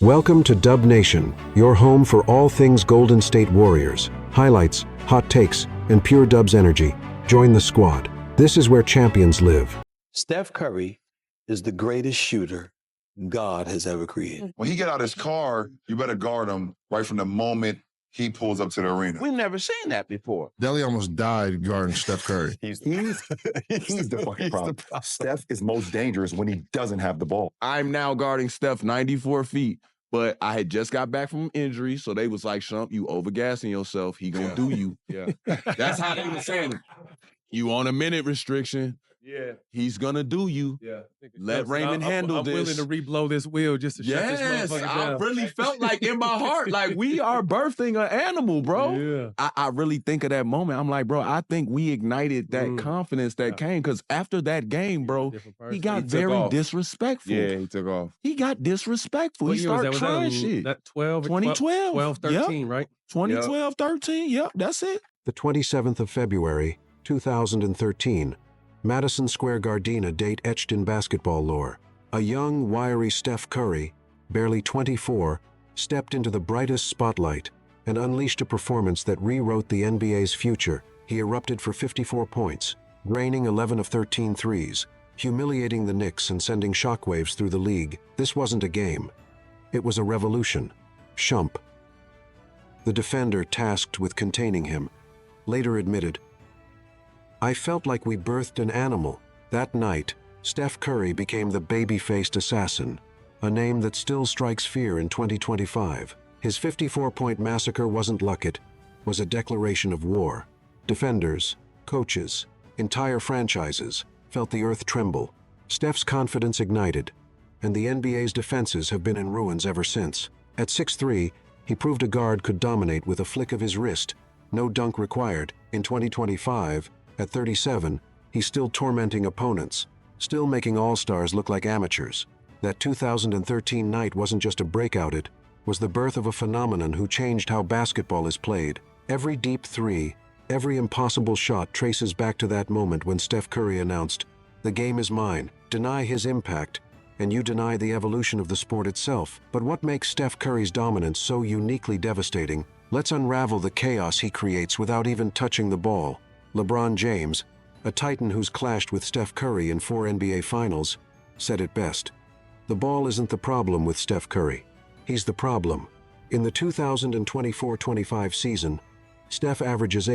Welcome to Dub Nation, your home for all things Golden State Warriors. Highlights, hot takes, and pure Dubs energy. Join the squad. This is where champions live. Steph Curry is the greatest shooter God has ever created. When he get out his car, you better guard him right from the moment he pulls up to the arena. We've never seen that before. Deli almost died guarding Steph Curry. He's the fucking problem. Steph is most dangerous when he doesn't have the ball. I'm now guarding Steph 94 feet, but I had just got back from injury, so they was like, Shump, you overgassing yourself. He gonna do you. Yeah. That's how they were saying it. You on a minute restriction. Yeah. He's gonna do you. Yeah. Let Raymond handle this. I'm willing to re-blow this wheel just to shut this motherfucker down. I really felt like in my heart, like we are birthing an animal, bro. Yeah. I really think of that moment. I'm like, bro, I think we ignited that confidence that came, because after that game, bro, he got very disrespectful. Yeah, he took off. He got disrespectful. What He year was started that? trying Was that shit. That 12, 2012. 12, 13, right? 2012, 13. Yep, that's it. The 27th of February, 2013. Madison Square Gardena date etched in basketball lore. A young, wiry Steph Curry, barely 24, stepped into the brightest spotlight and unleashed a performance that rewrote the NBA's future. He erupted for 54 points, draining 11 of 13 threes, humiliating the Knicks and sending shockwaves through the league. This wasn't a game. It was a revolution. Shump, the defender tasked with containing him, later admitted, "I felt like we birthed an animal." That night, Steph Curry became the baby-faced assassin, a name that still strikes fear in 2025. His 54-point massacre wasn't luck, it was a declaration of war. Defenders, coaches, entire franchises felt the earth tremble. Steph's confidence ignited, and the NBA's defenses have been in ruins ever since. At 6'3", he proved a guard could dominate with a flick of his wrist. No dunk required. In 2025, at 37, he's still tormenting opponents, still making all-stars look like amateurs. That 2013 night wasn't just a breakout, it was the birth of a phenomenon who changed how basketball is played. Every deep three, every impossible shot traces back to that moment when Steph Curry announced, "The game is mine." Deny his impact, and you deny the evolution of the sport itself. But what makes Steph Curry's dominance so uniquely devastating? Let's unravel the chaos he creates without even touching the ball. LeBron James, a titan who's clashed with Steph Curry in 4 NBA Finals, said it best. The ball isn't the problem with Steph Curry. He's the problem. In the 2024-25 season, Steph averages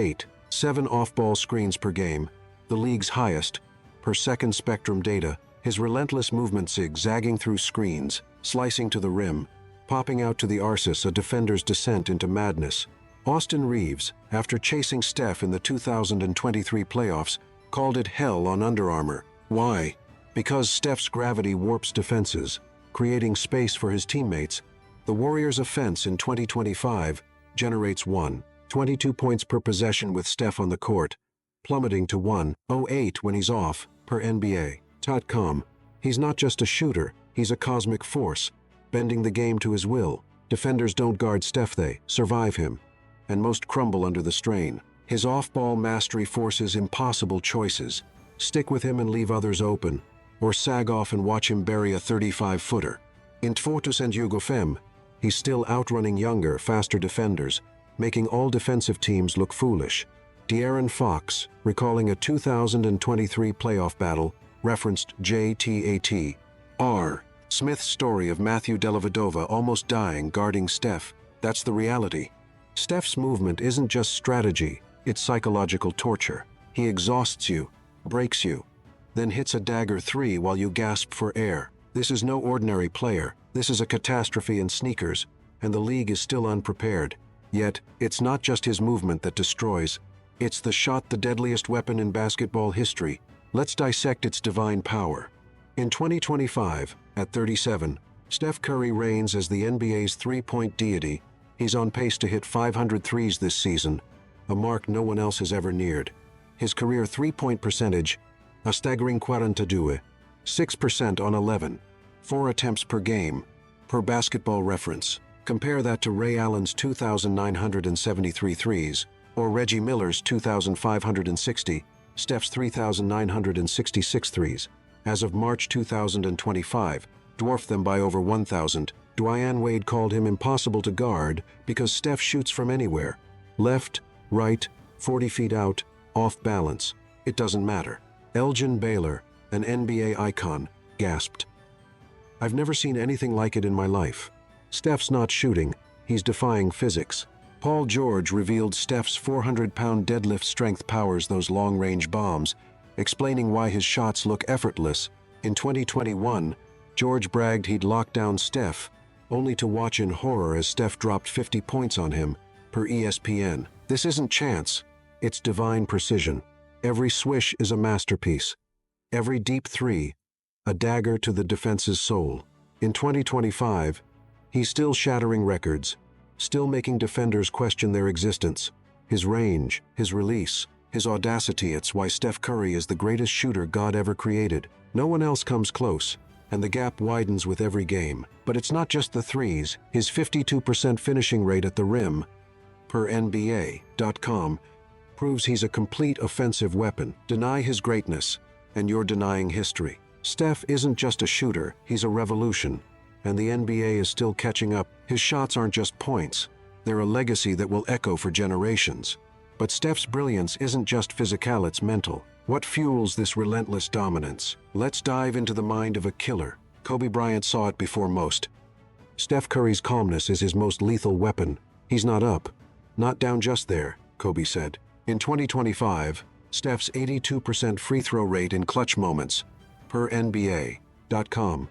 7 off-ball screens per game, the league's highest, per second Spectrum data. His relentless movement zigzagging through screens, slicing to the rim, popping out to the arcis, a defender's descent into madness. Austin Reeves, after chasing Steph in the 2023 playoffs, called it hell on Under Armour. Why? Because Steph's gravity warps defenses, creating space for his teammates. The Warriors' offense in 2025 generates 1.22 points per possession with Steph on the court, plummeting to 1.08 when he's off, per NBA.com. He's not just a shooter, he's a cosmic force, bending the game to his will. Defenders don't guard Steph, they survive him, and most crumble under the strain. His off-ball mastery forces impossible choices. Stick with him and leave others open, or sag off and watch him bury a 35-footer. In Tfortus and Hugo Fem, he's still outrunning younger, faster defenders, making all defensive teams look foolish. De'Aaron Fox, recalling a 2023 playoff battle, referenced J.T.A.T.R. Smith's story of Matthew Dellavedova almost dying guarding Steph. That's the reality. Steph's movement isn't just strategy, it's psychological torture. He exhausts you, breaks you, then hits a dagger 3 while you gasp for air. This is no ordinary player. This is a catastrophe in sneakers, and the league is still unprepared. Yet, it's not just his movement that destroys. It's the shot, the deadliest weapon in basketball history. Let's dissect its divine power. In 2025, at 37, Steph Curry reigns as the NBA's three-point deity. He's on pace to hit 500 threes this season, a mark no one else has ever neared. His career three-point percentage, a staggering 42, 6% on 11, 4 attempts per game, per Basketball Reference. Compare that to Ray Allen's 2,973 threes, or Reggie Miller's 2,560, Steph's 3,966 threes. As of March 2025, dwarfed them by over 1,000. Dwyane Wade called him impossible to guard because Steph shoots from anywhere. Left, right, 40 feet out, off balance. It doesn't matter. Elgin Baylor, an NBA icon, gasped. I've never seen anything like it in my life. Steph's not shooting, he's defying physics. Paul George revealed Steph's 400-pound deadlift strength powers those long-range bombs, explaining why his shots look effortless. In 2021, George bragged he'd lock down Steph, only to watch in horror as Steph dropped 50 points on him, per ESPN. This isn't chance, it's divine precision. Every swish is a masterpiece. Every deep three, a dagger to the defense's soul. In 2025, he's still shattering records, still making defenders question their existence. His range, his release, his audacity, it's why Steph Curry is the greatest shooter God ever created. No one else comes close, and the gap widens with every game. But it's not just the threes. His 52% finishing rate at the rim, per NBA.com, proves he's a complete offensive weapon. Deny his greatness, and you're denying history. Steph isn't just a shooter, he's a revolution, and the NBA is still catching up. His shots aren't just points, they're a legacy that will echo for generations. But Steph's brilliance isn't just physical, it's mental. What fuels this relentless dominance? Let's dive into the mind of a killer. Kobe Bryant saw it before most. Steph Curry's calmness is his most lethal weapon. He's not up, not down just there, Kobe said. In 2025, Steph's 82% free throw rate in clutch moments, per NBA.com,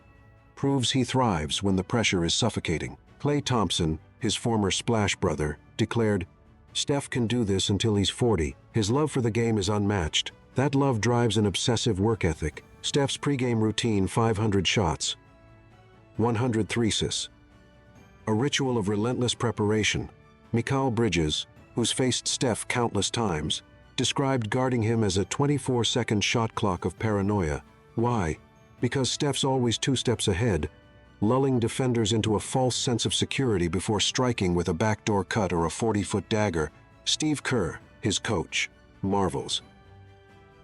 proves he thrives when the pressure is suffocating. Klay Thompson, his former Splash brother, declared, Steph can do this until he's 40. His love for the game is unmatched. That love drives an obsessive work ethic. Steph's pregame routine: 500 shots, 100 threes. A ritual of relentless preparation. Mikal Bridges, who's faced Steph countless times, described guarding him as a 24-second shot clock of paranoia. Why? Because Steph's always 2 steps ahead, lulling defenders into a false sense of security before striking with a backdoor cut or a 40-foot dagger. Steve Kerr, his coach, marvels.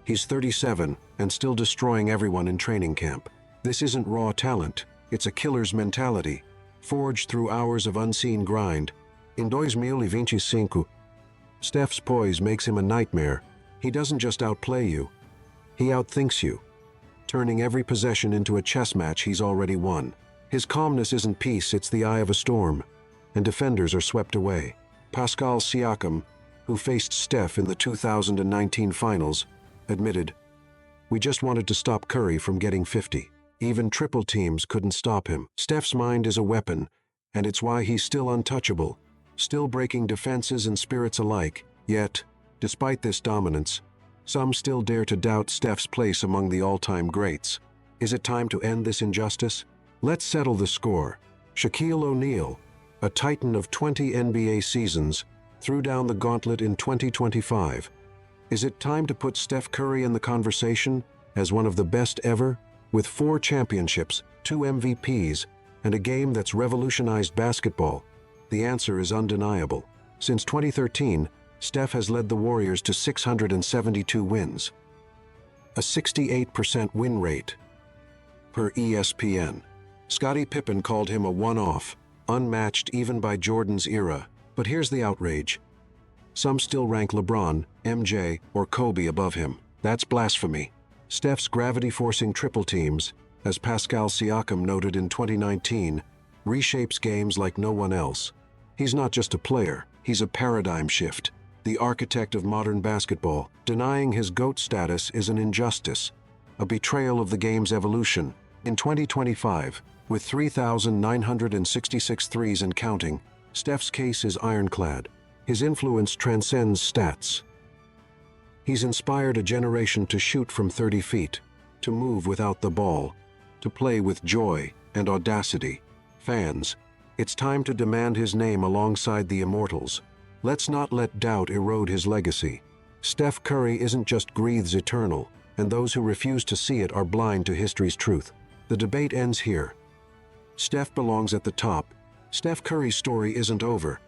He's 37 and still destroying everyone in training camp. This isn't raw talent, it's a killer's mentality, forged through hours of unseen grind. In 2025, Steph's poise makes him a nightmare. He doesn't just outplay you, he outthinks you, turning every possession into a chess match he's already won. His calmness isn't peace, it's the eye of a storm, and defenders are swept away. Pascal Siakam, who faced Steph in the 2019 finals, admitted, "We just wanted to stop Curry from getting 50. Even triple teams couldn't stop him." Steph's mind is a weapon, and it's why he's still untouchable, still breaking defenses and spirits alike. Yet, despite this dominance, some still dare to doubt Steph's place among the all-time greats. Is it time to end this injustice? Let's settle the score. Shaquille O'Neal, a titan of 20 NBA seasons, threw down the gauntlet in 2025. Is it time to put Steph Curry in the conversation as one of the best ever? With 4 championships, 2 MVPs, and a game that's revolutionized basketball, the answer is undeniable. Since 2013, Steph has led the Warriors to 672 wins, a 68% win rate, per ESPN. Scottie Pippen called him a one-off, unmatched even by Jordan's era. But here's the outrage. Some still rank LeBron, MJ, or Kobe above him. That's blasphemy. Steph's gravity-forcing triple teams, as Pascal Siakam noted in 2019, reshapes games like no one else. He's not just a player, he's a paradigm shift, the architect of modern basketball. Denying his GOAT status is an injustice, a betrayal of the game's evolution. In 2025, with 3,966 threes and counting, Steph's case is ironclad. His influence transcends stats. He's inspired a generation to shoot from 30 feet, to move without the ball, to play with joy and audacity. Fans, it's time to demand his name alongside the immortals. Let's not let doubt erode his legacy. Steph Curry isn't just breathes eternal, and those who refuse to see it are blind to history's truth. The debate ends here. Steph belongs at the top. Steph Curry's story isn't over,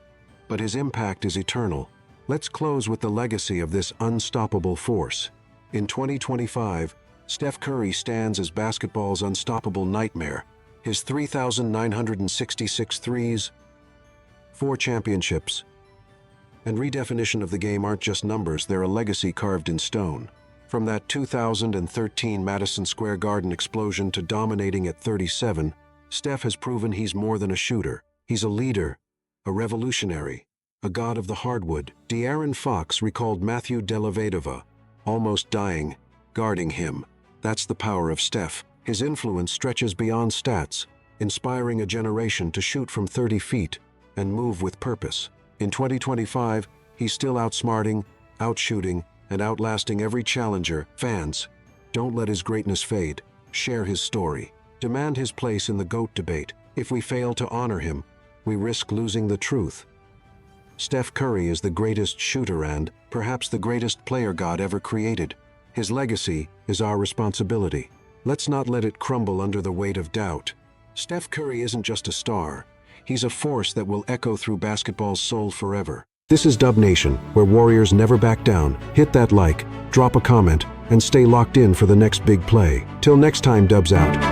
but his impact is eternal. Let's close with the legacy of this unstoppable force. In 2025, Steph Curry stands as basketball's unstoppable nightmare, his 3,966 threes, 4 championships, and redefinition of the game aren't just numbers, they're a legacy carved in stone. From that 2013 Madison Square Garden explosion to dominating at 37, Steph has proven he's more than a shooter. He's a leader, a revolutionary, a god of the hardwood. De'Aaron Fox recalled Matthew Dellavedova, almost dying, guarding him. That's the power of Steph. His influence stretches beyond stats, inspiring a generation to shoot from 30 feet and move with purpose. In 2025, he's still outsmarting, outshooting, and outlasting every challenger. Fans, don't let his greatness fade. Share his story. Demand his place in the GOAT debate. If we fail to honor him, we risk losing the truth. Steph Curry is the greatest shooter and, perhaps, the greatest player God ever created. His legacy is our responsibility. Let's not let it crumble under the weight of doubt. Steph Curry isn't just a star. He's a force that will echo through basketball's soul forever. This is Dub Nation, where Warriors never back down. Hit that like, drop a comment, and stay locked in for the next big play. Till next time, Dubs out.